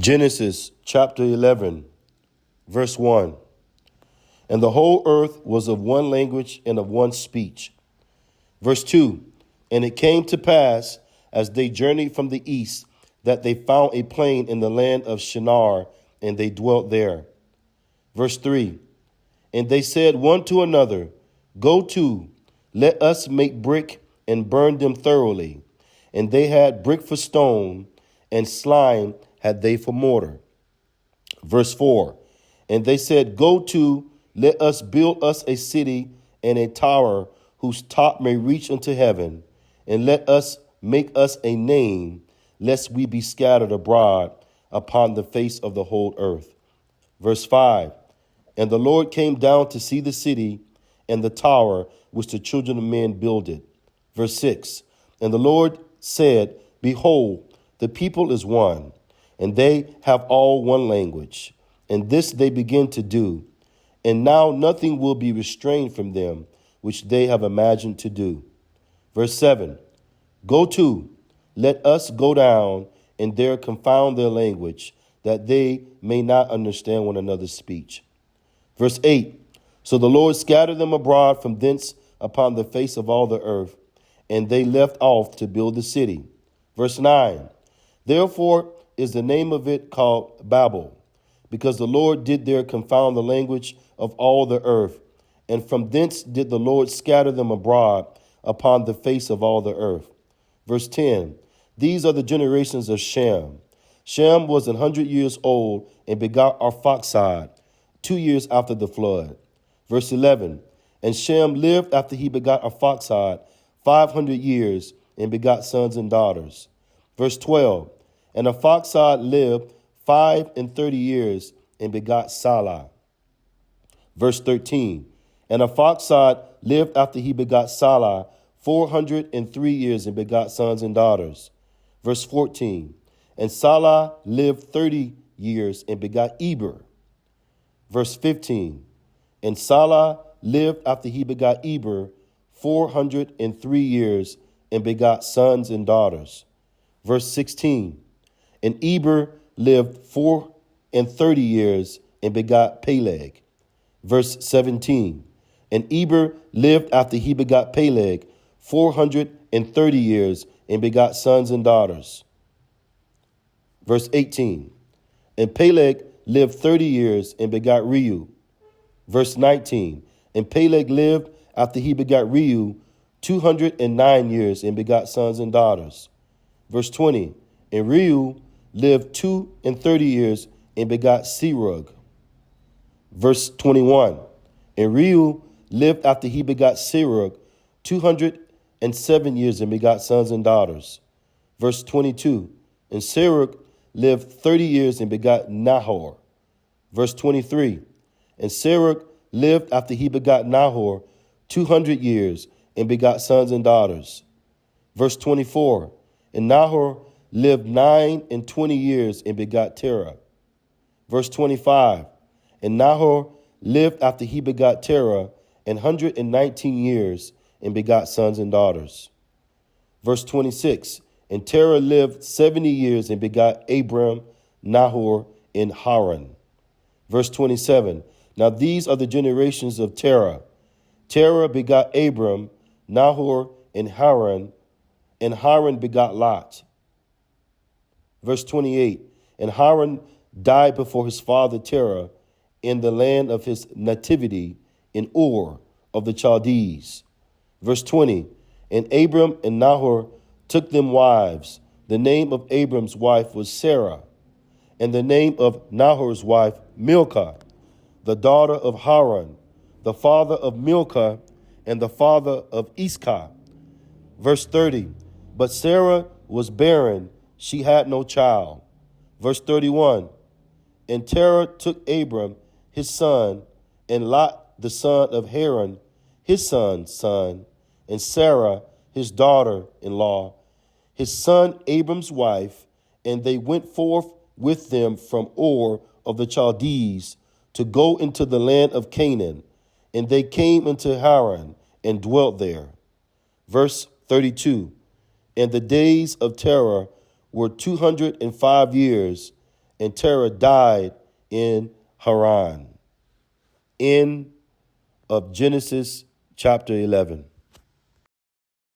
Genesis chapter 11, verse 1. And the whole earth was of one language and of one speech. Verse 2. And it came to pass, as they journeyed from the east, that they found a plain in the land of Shinar, and they dwelt there. Verse 3. And they said one to another, Go to, let us make brick and burn them thoroughly. And they had brick for stone, and slime had they for mortar. Verse 4. And they said, Go to, let us build us a city and a tower whose top may reach unto heaven, and let us make us a name, lest we be scattered abroad upon the face of the whole earth. Verse 5. And the Lord came down to see the city and the tower which the children of men builded. Verse 6. And the Lord said, Behold, the people is one, and they have all one language. And this they begin to do. And now nothing will be restrained from them, which they have imagined to do. Verse 7. Go to, let us go down, and there confound their language, that they may not understand one another's speech. Verse 8. So the Lord scattered them abroad from thence upon the face of all the earth, and they left off to build the city. Verse 9. Therefore is the name of it called Babel, because the Lord did there confound the language of all the earth, and from thence did the Lord scatter them abroad upon the face of all the earth. Verse 10. These are the generations of Shem. Shem was 100 years old and begot Arphaxad 2 years after the flood. Verse 11. And Shem lived after he begot Arphaxad 500 years and begot sons and daughters. Verse 12. And Arphaxad lived 35 years and begot Salah. Verse 13. And Arphaxad lived after he begot Salah 403 years and begot sons and daughters. Verse 14. And Salah lived 30 years and begot Eber. Verse 15. And Salah lived after he begot Eber 403 years and begot sons and daughters. Verse 16. And Eber lived 34 years and begot Peleg. Verse 17. And Eber lived after he begot Peleg 430 years and begot sons and daughters. Verse 18. And Peleg lived 30 years and begot Reu. Verse 19. And Peleg lived after he begot Reu 209 years and begot sons and daughters. Verse 20. And Reu lived 32 years and begot Serug. Verse 21. And Reu lived after he begot Serug 207 years and begot sons and daughters. Verse 22. And Serug lived 30 years and begot Nahor. Verse 23. And Serug lived after he begot Nahor 200 years and begot sons and daughters. Verse 24. And Nahor lived 29 years and begot Terah. Verse 25. And Nahor lived after he begot Terah 119 years and begot sons and daughters. Verse 26. And Terah lived 70 years and begot Abram, Nahor, and Haran. Verse 27. Now these are the generations of Terah. Terah begot Abram, Nahor, and Haran begot Lot. Verse 28. And Haran died before his father Terah in the land of his nativity in Ur of the Chaldees. Verse 20. And Abram and Nahor took them wives. The name of Abram's wife was Sarah, and the name of Nahor's wife Milcah, the daughter of Haran, the father of Milcah, and the father of Iscah. Verse 30. But Sarah was barren, she had no child. Verse 31. And Terah took Abram, his son, and Lot, the son of Haran, his son's son, and Sarah, his daughter-in-law, his son Abram's wife, and they went forth with them from Ur of the Chaldees to go into the land of Canaan, and they came into Haran and dwelt there. Verse 32. And the days of Terah were 205 years, and Terah died in Haran. End of Genesis chapter 11.